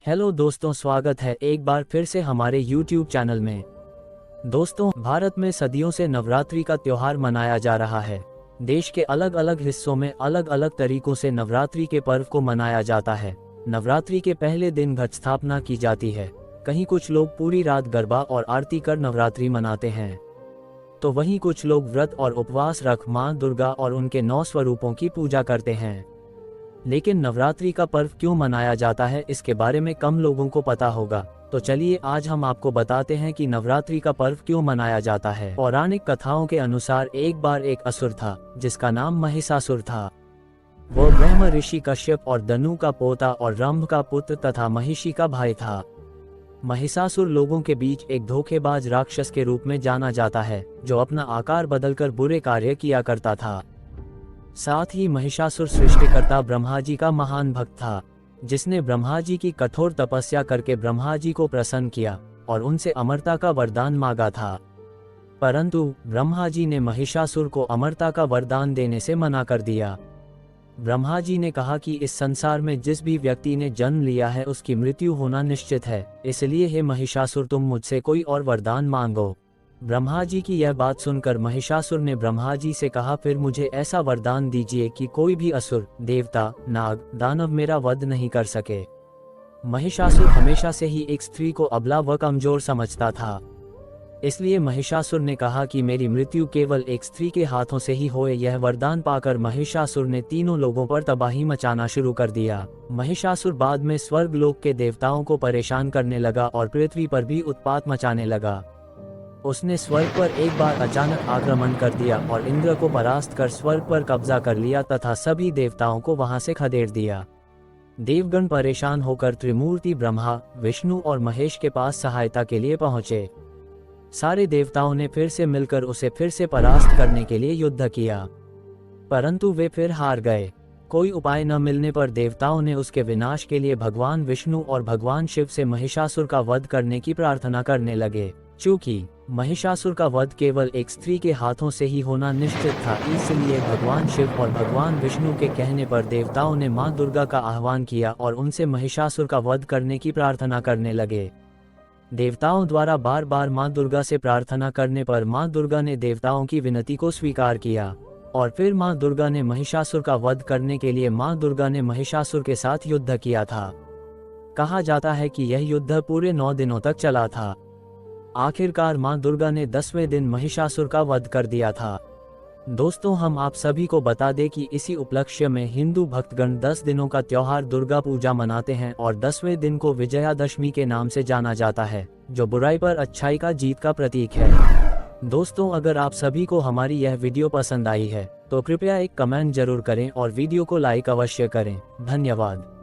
Hello दोस्तों, स्वागत है एक बार फिर से हमारे YouTube चैनल में। दोस्तों, भारत में सदियों से नवरात्रि का त्योहार मनाया जा रहा है। देश के अलग अलग हिस्सों में अलग अलग तरीकों से नवरात्रि के पर्व को मनाया जाता है। नवरात्रि के पहले दिन घट स्थापना की जाती है। कहीं कुछ लोग पूरी रात गरबा और आरती कर नवरात्रि मनाते हैं, तो वहीं कुछ लोग व्रत और उपवास रख मां दुर्गा और उनके 9 स्वरूपों की पूजा करते हैं। लेकिन नवरात्रि का पर्व क्यों मनाया जाता है, इसके बारे में कम लोगों को पता होगा। तो चलिए आज हम आपको बताते हैं कि नवरात्रि का पर्व क्यों मनाया जाता है। पौराणिक कथाओं के अनुसार एक बार एक असुर था जिसका नाम महिषासुर था। वो ब्रह्म ऋषि कश्यप और दनु का पोता और रंभ का पुत्र तथा महिषी का भाई था। महिषासुर लोगों के बीच एक धोखेबाज राक्षस के रूप में जाना जाता है, जो अपना आकार बदलकर बुरे कार्य किया करता था। साथ ही महिषासुर सृष्टिकर्ता ब्रह्मा जी का महान भक्त था, जिसने ब्रह्मा जी की कठोर तपस्या करके ब्रह्मा जी को प्रसन्न किया और उनसे अमरता का वरदान मांगा था। परंतु ब्रह्मा जी ने महिषासुर को अमरता का वरदान देने से मना कर दिया। ब्रह्मा जी ने कहा कि इस संसार में जिस भी व्यक्ति ने जन्म लिया है उसकी मृत्यु होना निश्चित है, इसलिए हे महिषासुर, तुम मुझसे कोई और वरदान मांगो। ब्रह्मा जी की यह बात सुनकर महिषासुर ने ब्रह्मा जी से कहा, फिर मुझे ऐसा वरदान दीजिए कि कोई भी असुर, देवता, नाग, दानव मेरा वध नहीं कर सके। महिषासुर हमेशा से ही एक स्त्री को अबला व कमजोर समझता था, इसलिए महिषासुर ने कहा कि मेरी मृत्यु केवल एक स्त्री के हाथों से ही होए। यह वरदान पाकर महिषासुर ने तीनों लोगों पर तबाही मचाना शुरू कर दिया। महिषासुर बाद में स्वर्ग लोक के देवताओं को परेशान करने लगा और पृथ्वी पर भी उत्पात मचाने लगा। उसने स्वर्ग पर एक बार अचानक आक्रमण कर दिया और इंद्र को परास्त कर स्वर्ग पर कब्जा कर लिया तथा सभी देवताओं को वहां से खदेड़ दिया। देवगण परेशान होकर त्रिमूर्ति ब्रह्मा, विष्णु और महेश के पास सहायता के लिए पहुंचे। सारे देवताओं ने फिर से मिलकर उसे फिर से परास्त करने के लिए युद्ध किया, परंतु वे फिर हार गए। कोई उपाय न मिलने पर देवताओं ने उसके विनाश के लिए भगवान विष्णु और भगवान शिव से महिषासुर का वध करने की प्रार्थना करने लगे। चूंकि महिषासुर का वध केवल एक स्त्री के हाथों से ही होना निश्चित था, इसलिए भगवान शिव और भगवान विष्णु के कहने पर देवताओं ने मां दुर्गा का आह्वान किया और उनसे महिषासुर का वध करने की प्रार्थना करने लगे। देवताओं द्वारा बार बार मां दुर्गा से प्रार्थना करने पर मां दुर्गा ने देवताओं की विनती को स्वीकार किया और फिर मां दुर्गा ने महिषासुर का वध करने के लिए मां दुर्गा ने महिषासुर के साथ युद्ध किया था। कहा जाता है कि यह युद्ध पूरे 9 दिनों तक चला था। आखिरकार मां दुर्गा ने 10वें दिन महिषासुर का वध कर दिया था। दोस्तों, हम आप सभी को बता दें कि इसी उपलक्ष्य में हिंदू भक्तगण 10 दिनों का त्योहार दुर्गा पूजा मनाते हैं और 10वें दिन को विजयादशमी के नाम से जाना जाता है, जो बुराई पर अच्छाई का जीत का प्रतीक है। दोस्तों, अगर आप सभी को हमारी यह वीडियो पसंद आई है तो कृपया एक कमेंट जरूर करें और वीडियो को लाइक अवश्य करें। धन्यवाद।